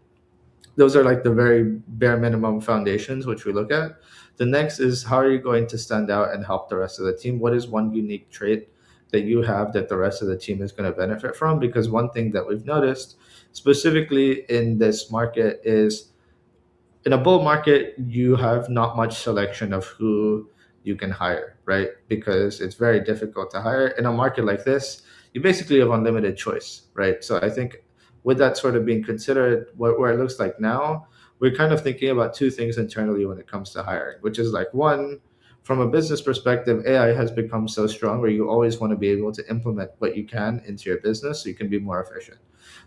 those are like the very bare minimum foundations which we look at. The next is, how are you going to stand out and help the rest of the team? What is one unique trait that you have that the rest of the team is going to benefit from? Because one thing that we've noticed specifically in this market is, in a bull market, you have not much selection of who you can hire, right? Because it's very difficult to hire. In a market like this, you basically have unlimited choice, right? So I think with that sort of being considered, where it looks like now, we're kind of thinking about two things internally when it comes to hiring, which is like, one, from a business perspective, AI has become so strong where you always want to be able to implement what you can into your business so you can be more efficient.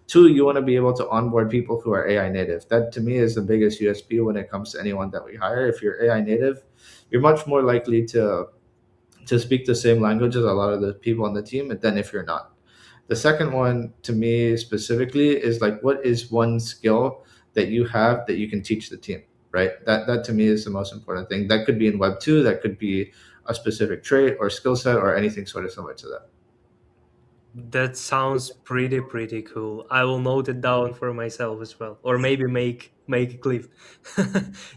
Two, you want to be able to onboard people who are AI native. That to me is the biggest USP when it comes to anyone that we hire. If you're AI native, you're much more likely to speak the same language as a lot of the people on the team than if you're not. The second one to me specifically is like, what is one skill that you have that you can teach the team, right? That to me is the most important thing. That could be in Web 2, that could be a specific trait or skill set or anything sort of similar to that. That sounds pretty cool. I will note it down for myself as well, or maybe make a clip.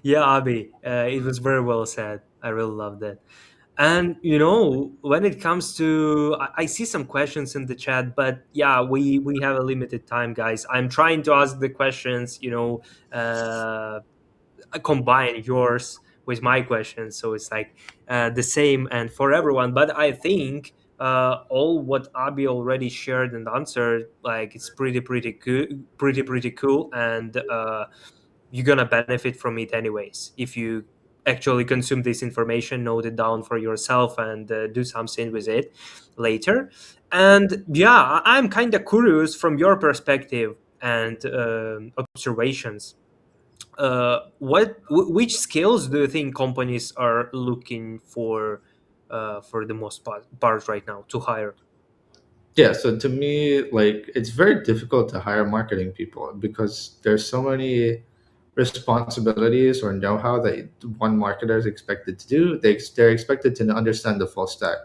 Yeah, Abby, it was very well said. I really love that. And when it comes to, I see some questions in the chat, but yeah, we have a limited time, guys. I'm trying to ask the questions, combine yours with my questions, so it's like the same and for everyone. But I think all what Abhi already shared and answered, like it's pretty good, pretty cool, and you're gonna benefit from it anyways if you actually consume this information, note it down for yourself, and do something with it later. And yeah, I'm kind of curious from your perspective and observations. Which skills do you think companies are looking for the most part right now to hire? Yeah, so to me, like it's very difficult to hire marketing people because there's so many responsibilities or know-how that one marketer is expected to do. They're expected to understand the full stack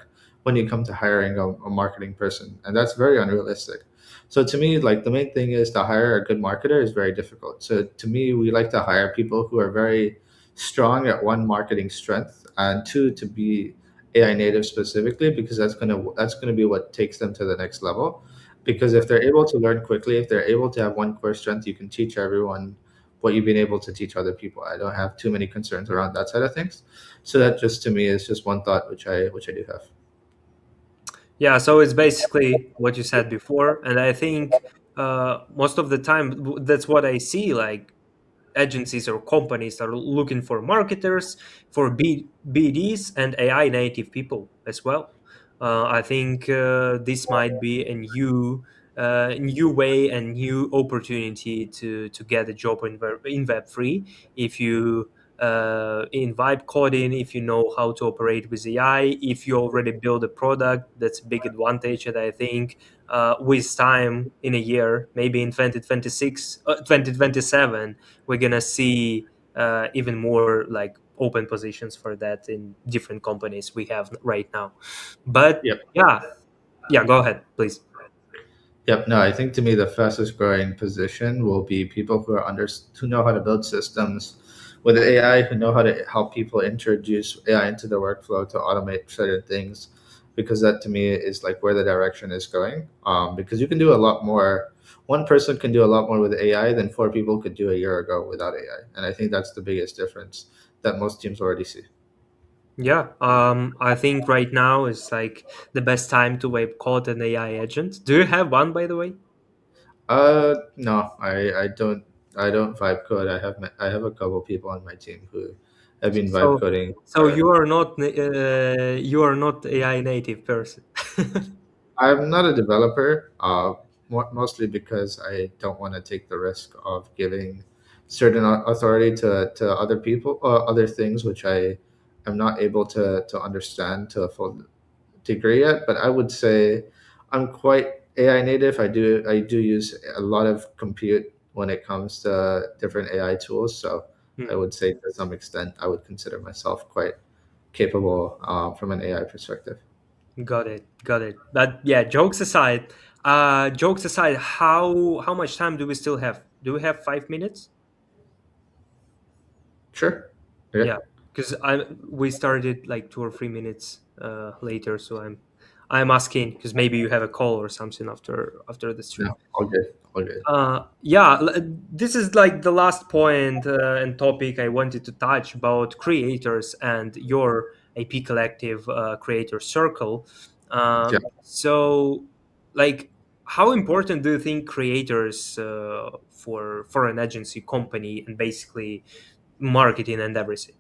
when you come to hiring a marketing person, and that's very unrealistic. So to me, like the main thing is to hire a good marketer is very difficult. So to me, we like to hire people who are very strong at one, marketing strength, and two, to be AI native specifically, because that's gonna be what takes them to the next level. Because if they're able to learn quickly, if they're able to have one core strength, you can teach everyone what you've been able to teach other people. I don't have too many concerns around that side of things. So that just to me is just one thought which I do have. Yeah, so it's basically what you said before, and I think most of the time that's what I see. Like agencies or companies are looking for marketers, for BDs, and AI native people as well. I think this might be a new way and new opportunity to get a job in Web3 if you in vibe coding, if you know how to operate with AI, if you already build a product. That's a big advantage. And I think with time, in a year, maybe in 2026, 2027, we're gonna see even more like open positions for that in different companies we have right now. But Yep. yeah, yeah, go ahead, please. Yep. No, I think to me the fastest growing position will be people who know how to build systems with AI, who know how to help people introduce AI into the workflow to automate certain things, because that to me is like where the direction is going. Because you can do a lot more. One person can do a lot more with AI than four people could do a year ago without AI, and I think that's the biggest difference that most teams already see. Yeah, I think right now is like the best time to web code an AI agent. Do you have one, by the way? No, I don't vibe code. I have a couple people on my team who have been vibe So, coding so for. you are not AI native person. I'm not a developer, mostly because I don't want to take the risk of giving certain authority to other people, other things which I am not able to understand to a full degree yet. But I would say I'm quite AI native. I do use a lot of compute when it comes to different AI tools. So I Hmm. would say to some extent I would consider myself quite capable from an AI perspective. Got it, got it. But yeah, jokes aside, how much time do we still have? Do we have 5 minutes? Sure. Yeah. Yeah, because I we started like 2 or 3 minutes later, so I'm asking because maybe you have a call or something after the stream. No. All good. All good. Yeah, this is like the last point and topic I wanted to touch about creators and your AP collective creator circle. Yeah. So, like, how important do you think creators for an agency company and basically marketing and everything?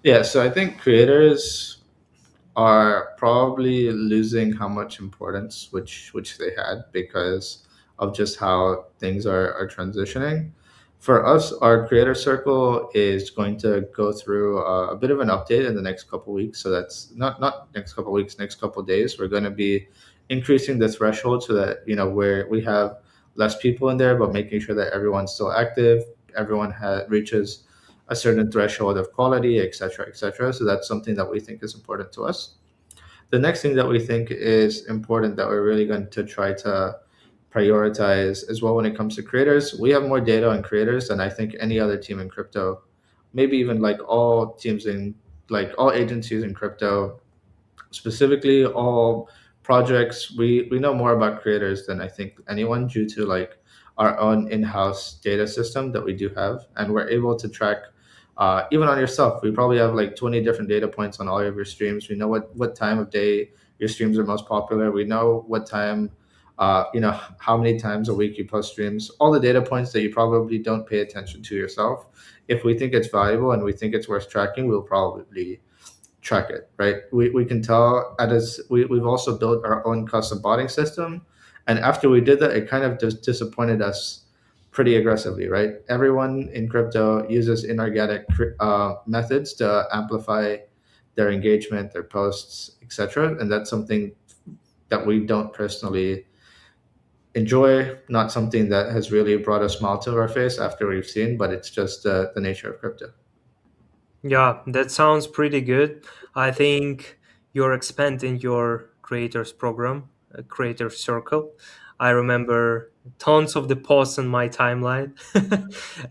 Yeah. So I think creators are probably losing how much importance which they had because of just how things are transitioning. For us, our creator circle is going to go through a bit of an update in the next couple weeks. So that's not next couple weeks, next couple days. We're going to be increasing the threshold so that where we have less people in there, but making sure that everyone's still active, everyone reaches a certain threshold of quality, et cetera, et cetera. So that's something that we think is important to us. The next thing that we think is important that we're really going to try to prioritize as well when it comes to creators. We have more data on creators than I think any other team in crypto, maybe even like all teams in like all agencies in crypto, specifically all projects. We know more about creators than I think anyone due to like our own in-house data system that we do have, and we're able to track Even on yourself, we probably have like 20 different data points on all of your streams. We know what time of day your streams are most popular. We know what time, how many times a week you post streams. All the data points that you probably don't pay attention to yourself. If we think it's valuable and we think it's worth tracking, we'll probably track it, right? We can tell at us, we've also built our own custom botting system. And after we did that, it kind of just disappointed us pretty aggressively, right? Everyone in crypto uses inorganic methods to amplify their engagement, their posts, etc. And that's something that we don't personally enjoy, not something that has really brought a smile to our face after we've seen, but it's just the nature of crypto. Yeah, that sounds pretty good. I think you're expanding your creators program, creator circle. I remember tons of the posts on my timeline.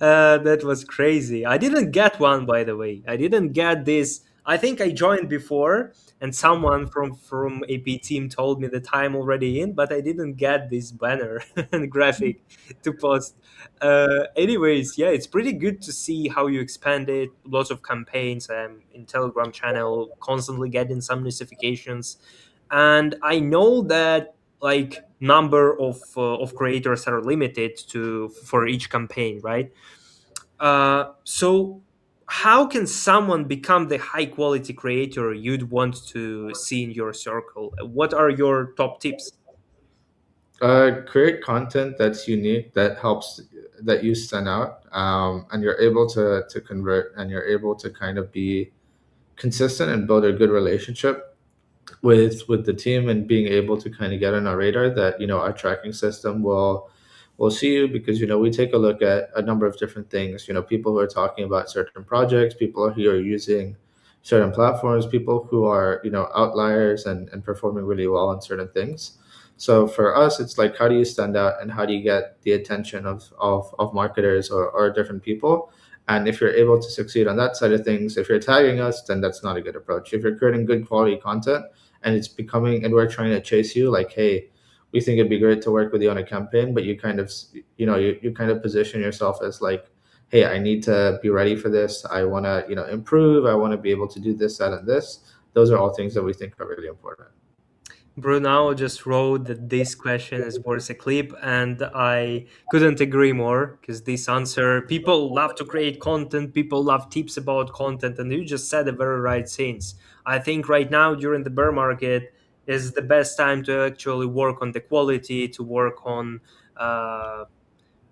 That was crazy. I didn't get one, by the way. I didn't get this. I think I joined before, and someone from AP team told me that I'm already in, but I didn't get this banner and graphic to post. Anyways, yeah, it's pretty good to see how you expanded. Lots of campaigns. I'm in Telegram channel, constantly getting some notifications, and I know that like number of creators are limited to for each campaign, right? So how can someone become the high quality creator you'd want to see in your circle? What are your top tips? Create content that's unique, that helps, that you stand out, and you're able to convert, and you're able to kind of be consistent and build a good relationship with the team, and being able to kind of get on our radar, that our tracking system will see you, because we take a look at a number of different things. People who are talking about certain projects, people who are using certain platforms, people who are outliers and performing really well on certain things. So for us, it's like, how do you stand out, and how do you get the attention of marketers, or different people? And if you're able to succeed on that side of things, if you're tagging us, then that's not a good approach. If you're creating good quality content, and it's becoming, and we're trying to chase you, like, hey, we think it'd be great to work with you on a campaign, but you kind of, you kind of position yourself as like, hey, I need to be ready for this. I want to, improve. I want to be able to do this, that, and this. Those are all things that we think are really important. Brunao just wrote that this question is worth a clip, and I couldn't agree more because this answer, people love to create content, people love tips about content, and you just said the very right things. I think right now during the bear market is the best time to actually work on the quality, to work on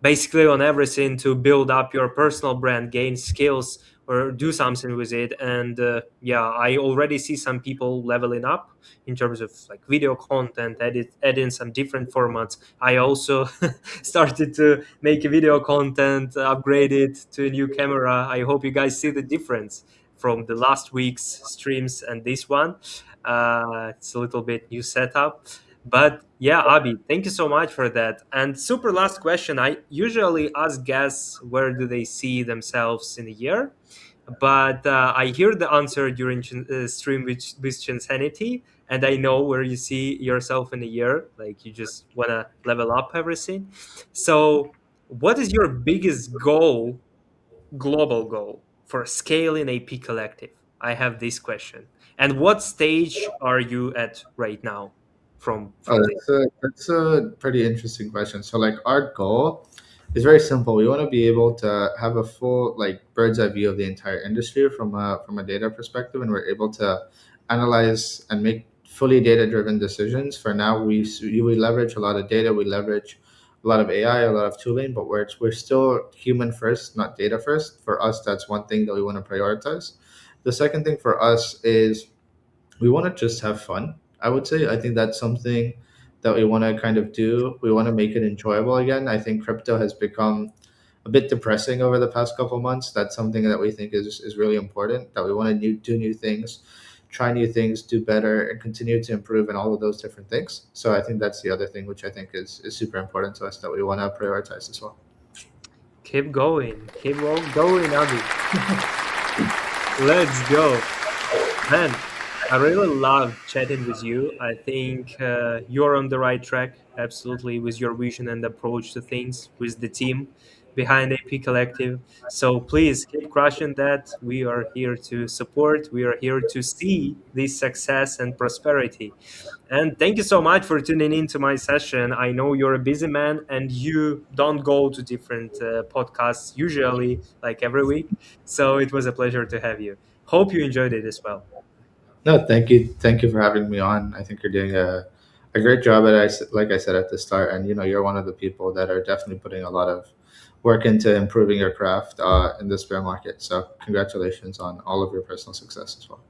basically on everything to build up your personal brand, gain skills, or do something with it. And yeah, I already see some people leveling up in terms of like video content, adding some different formats. I also started to make a video content, upgrade it to a new camera. I hope you guys see the difference from the last week's streams and this one. It's a little bit new setup, but yeah, Abhi, thank you so much for that. And super last question. I usually ask guests where do they see themselves in a year, but I hear the answer during stream with Chinsanity, and I know where you see yourself in a year. Like you just want to level up everything. So, what is your biggest goal, global goal, for scaling AP Collective? I have this question. And what stage are you at right now Oh, from this? that's a pretty interesting question. So, like, our goal is very simple. We want to be able to have a full, like, bird's eye view of the entire industry from a data perspective, and we're able to analyze and make fully data driven decisions. For now, we leverage a lot of data, we leverage a lot of AI, a lot of tooling, but we're still human first, not data first. For us, that's one thing that we want to prioritize. The second thing for us is we want to just have fun. I would say, I think that's something that we want to kind of do. We want to make it enjoyable again. I think crypto has become a bit depressing over the past couple months. That's something that we think is really important, that we want to do new things, try new things, do better, and continue to improve, and all of those different things. So I think that's the other thing which I think is super important to us, that we want to prioritize as well. Keep on going, Abby. Let's go, man. I really love chatting with you. I think you're on the right track, absolutely, with your vision and approach to things with the team. behind AP Collective. So please keep crushing that. We are here to support. We are here to see this success and prosperity. And thank you so much for tuning into my session. I know you're a busy man and you don't go to different podcasts usually, like every week. So it was a pleasure to have you. Hope you enjoyed it as well. No, thank you for having me on. I think you're doing a great job at it, like I said at the start, and you're one of the people that are definitely putting a lot of work into improving your craft in this bear market. So congratulations on all of your personal success as well.